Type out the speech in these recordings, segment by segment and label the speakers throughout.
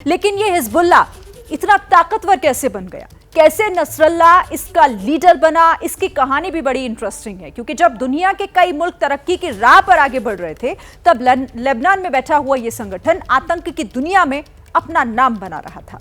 Speaker 1: लेकिन ये हिजबुल्लाह इतना ताकतवर कैसे बन गया, कैसे नसरल्लाह इसका लीडर बना, इसकी कहानी भी बड़ी इंटरेस्टिंग है। क्योंकि जब दुनिया के कई मुल्क तरक्की की राह पर आगे बढ़ रहे थे, तब लेबनान में बैठा हुआ यह संगठन आतंक की दुनिया में अपना नाम बना रहा था।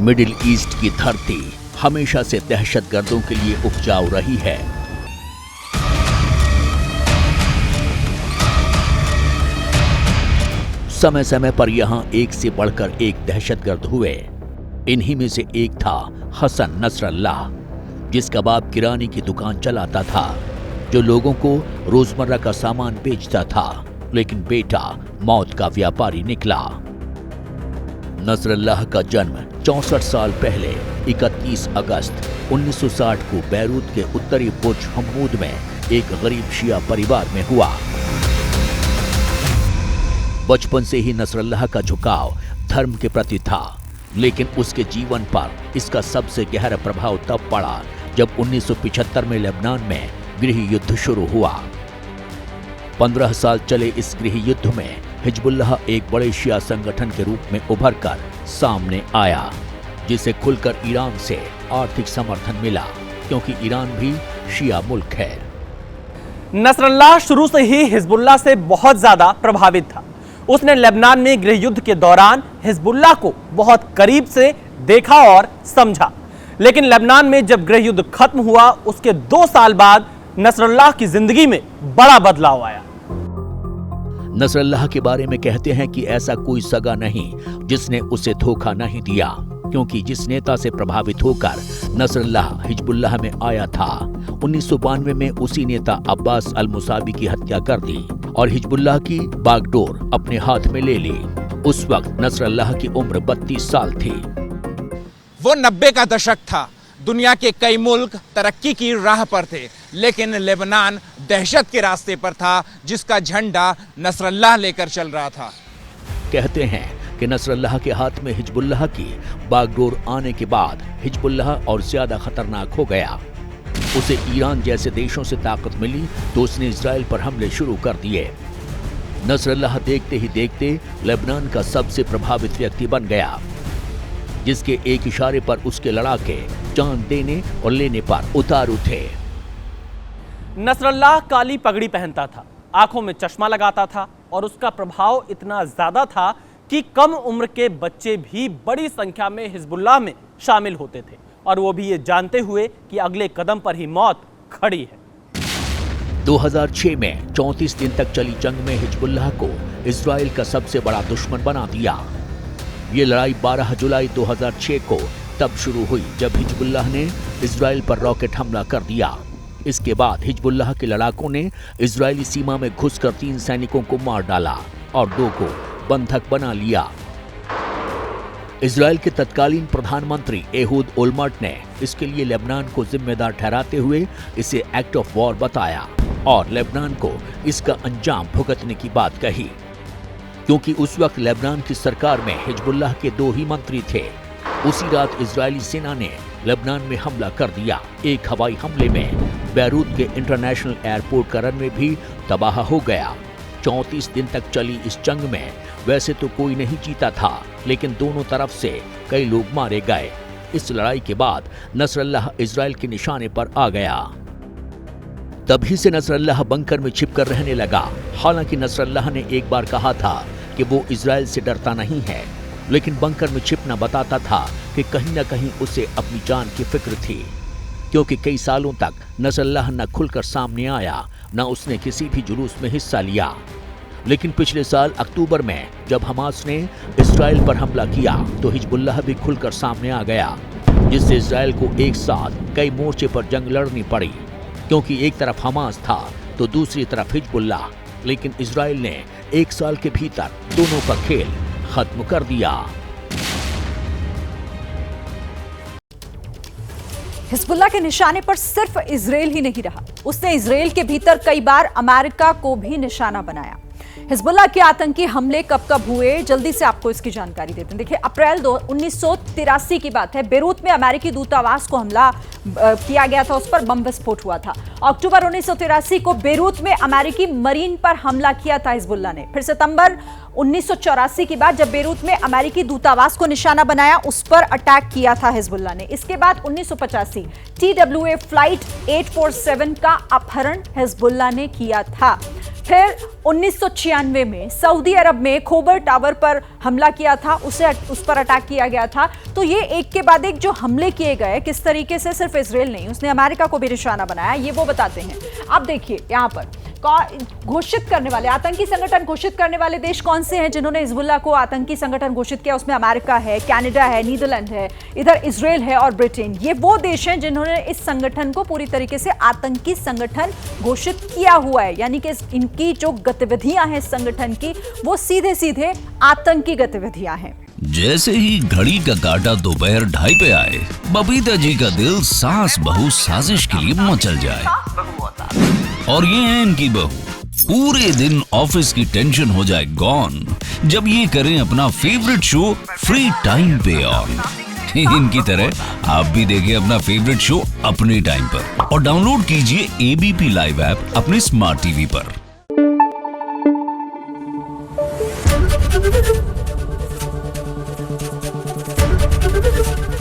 Speaker 2: मिडिल ईस्ट की धरती हमेशा से दहशतगर्दों के लिए उपजाऊ रही है। समय समय पर यहां एक से बढ़कर एक दहशतगर्द हुए। इन्हीं में से एक था हसन नसरल्लाह, जिसका बाप किराने की दुकान चलाता था, जो लोगों को रोजमर्रा का सामान बेचता था। लेकिन बेटा मौत का व्यापारी निकला। नसरल्लाह का जन्म 64 साल पहले 31 अगस्त 1960 को बैरूत के उत्तरी बुर्ज हम्मूद में एक गरीब शिया परिवार में हुआ। बचपन से ही नसरल्लाह का झुकाव धर्म के प्रति था, लेकिन उसके जीवन पर इसका सबसे गहरा प्रभाव तब पड़ा जब 1975 में लेबनान में गृह युद्ध शुरू हुआ। 15 साल चले इस गृह युद्ध में हिजबुल्लाह एक बड़े शिया संगठन के रूप में उभर कर सामने आया, जिसे खुलकर ईरान से आर्थिक समर्थन मिला, क्योंकि ईरान भी शिया मुल्क है।
Speaker 3: नसरल्लाह शुरू से ही हिजबुल्लाह से बहुत ज्यादा प्रभावित था। उसने लेबनान में गृह युद्ध के दौरान हिजबुल्लाह को बहुत करीब से देखा और समझा। लेकिन लेबनान में जब गृह युद्ध खत्म हुआ, उसके 2 साल बाद नसरल्लाह की जिंदगी में बड़ा बदलाव आया।
Speaker 2: नसरल्लाह के बारे में कहते हैं कि ऐसा कोई सगा नहीं जिसने उसे धोखा नहीं दिया, क्योंकि जिस नेता से प्रभावित होकर नसरल्लाह हिजबुल्लाह में आया था, 1992 में उसी नेता अब्बास अल मुसावी की हत्या कर दी और हिजबुल्लाह की बागडोर अपने हाथ में ले ली। उस वक्त नसरल्लाह की उम्र 32 साल थी।
Speaker 4: वो 90 का दशक था। दुनिया के कई मुल्क तरक्की की राह पर थे, लेकिन लेबनान दहशत के रास्ते पर था, जिसका झंडा नसरल्लाह लेकर चल रहा था।
Speaker 2: कहते हैं कि नसरल्लाह के हाथ में हिजबुल्लाह की बागडोर आने के बाद हिजबुल्लाह और ज्यादा खतरनाक हो गया। उसे ईरान जैसे देशों से ताकत मिली तो उसने इजराइल पर हमले शुरू कर दिए। नसरल्लाह देखते ही देखते लेबनान का सबसे प्रभावित व्यक्ति बन गया, जिसके एक इशारे पर उसके लड़ाके जान देने और लेने पर उतारू थे।
Speaker 3: नसरल्लाह काली पगड़ी पहनता था, आंखों में चश्मा लगाता था और उसका प्रभाव इतना ज्यादा था कि कम उम्र के बच्चे भी बड़ी संख्या में हिजबुल्लाह में शामिल होते थे, और वो भी ये जानते हुए कि अगले कदम पर ही मौत खड़ी है।
Speaker 2: 2006 में 34 दिन तक चली जंग में हिजबुल्लाह को इजराइल का सबसे बड़ा दुश्मन बना दिया। ये लड़ाई 12 जुलाई 2006 को तब शुरू हुई जब हिजबुल्लाह ने इजराइल पर रॉकेट हमला कर दिया। इसके बाद हिजबुल्लाह के लड़ाकों ने इजरायली सीमा में घुसकर 3 सैनिकों को मार डाला और 2 को बंधक बना लिया। इजराइल के तत्कालीन प्रधानमंत्री एहूद ओलमर्ट ने इसके लिए लेबनान को जिम्मेदार ठहराते हुए इसे एक्ट ऑफ वॉर बताया और लेबनान को इसका अंजाम भुगतने की बात कही। क्योंकि उस वक्त लेबनान की सरकार में हिजबुल्लाह के 2 ही मंत्री थे। उसी रात इजरायली सेना ने लेबनान में हमला कर दिया। एक हवाई हमले में बैरूत के इंटरनेशनल एयरपोर्ट का रनवे भी तबाह हो गया। 34 दिन तक चली इस जंग में वैसे तो कोई नहीं जीता था, लेकिन दोनों तरफ से कई लोग मारे गए। इस लड़ाई के बाद नसरल्लाह इजराइल के निशाने पर आ गया। तभी से नसरल्लाह बंकर में छिपकर रहने लगा। हालांकि नसरल्लाह ने एक बार कहा था कि वो इजराइल से डरता नहीं है, लेकिन बंकर में छिपना बताता था कि कहीं न कहीं उसे अपनी जान की फिक्र थी। क्योंकि कई सालों तक नसरल्लाह न खुलकर सामने आया, न उसने किसी भी जुलूस में हिस्सा लिया। लेकिन पिछले साल अक्टूबर में जब हमास ने इजराइल पर हमला किया तो हिजबुल्लाह भी खुलकर सामने आ गया, जिससे इजराइल को एक साथ कई मोर्चे पर जंग लड़नी पड़ी। क्योंकि एक तरफ हमास था तो दूसरी तरफ हिजबुल्लाह, लेकिन इजराइल ने 1 साल के भीतर दोनों का खेल खत्म कर दिया।
Speaker 1: हिजबुल्लाह के निशाने पर सिर्फ इजराइल ही नहीं रहा, उसने इजराइल के भीतर कई बार अमेरिका को भी निशाना बनाया। हिजबुल्लाह के आतंकी हमले कब कब हुए, जल्दी से आपको इसकी जानकारी देते हैं। देखिए, अप्रैल 1983 की बात है। बेरूत में अमेरिकी दूतावास को हमला किया गया था, उस पर बम विस्फोट हुआ था। अक्टूबर 1983 को बेरूत में अमेरिकी मरीन पर हमला किया था हिजबुल्लाह ने। फिर सितंबर 1984 की बात, जब बेरूत में अमेरिकी दूतावास को निशाना बनाया, उस पर अटैक किया था हिजबुल्लाह ने। इसके बाद 1985 TWA फ्लाइट 847 का अपहरण हिजबुल्लाह ने किया था। फिर 1996 में सऊदी अरब में खोबर टावर पर हमला किया था, उस पर अटैक किया गया था। तो ये एक के बाद एक जो हमले किए गए, किस तरीके से सिर्फ इजराइल नहीं, उसने अमेरिका को भी निशाना बनाया, ये वो बताते हैं। अब देखिए यहाँ पर घोषित करने वाले, आतंकी संगठन घोषित करने वाले देश कौन से हैं जिन्होंने हिजबुल्लाह को आतंकी संगठन घोषित किया? उसमें अमेरिका है, कनाडा है, नीदरलैंड है, इधर इजराइल है और ब्रिटेन। ये वो देश हैं जिन्होंने इस संगठन को पूरी तरीके से आतंकी संगठन घोषित किया हुआ है। यानी कि इनकी जो गतिविधियां हैं संगठन की, वो सीधे सीधे आतंकी गतिविधियां हैं।
Speaker 5: जैसे ही घड़ी का काटा दोपहर 2:30 पे आए, बबीता जी का दिल सास बहू साजिश के लिए मचल जाए। और ये है इनकी बहू, पूरे दिन ऑफिस की टेंशन हो जाए गॉन जब ये करें अपना फेवरेट शो फ्री टाइम पे ऑन। इनकी तरह आप भी देखें अपना फेवरेट शो अपने टाइम पर और डाउनलोड कीजिए ABP लाइव ऐप अपने स्मार्ट टीवी पर।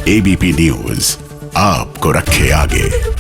Speaker 6: ABP न्यूज आपको रखे आगे।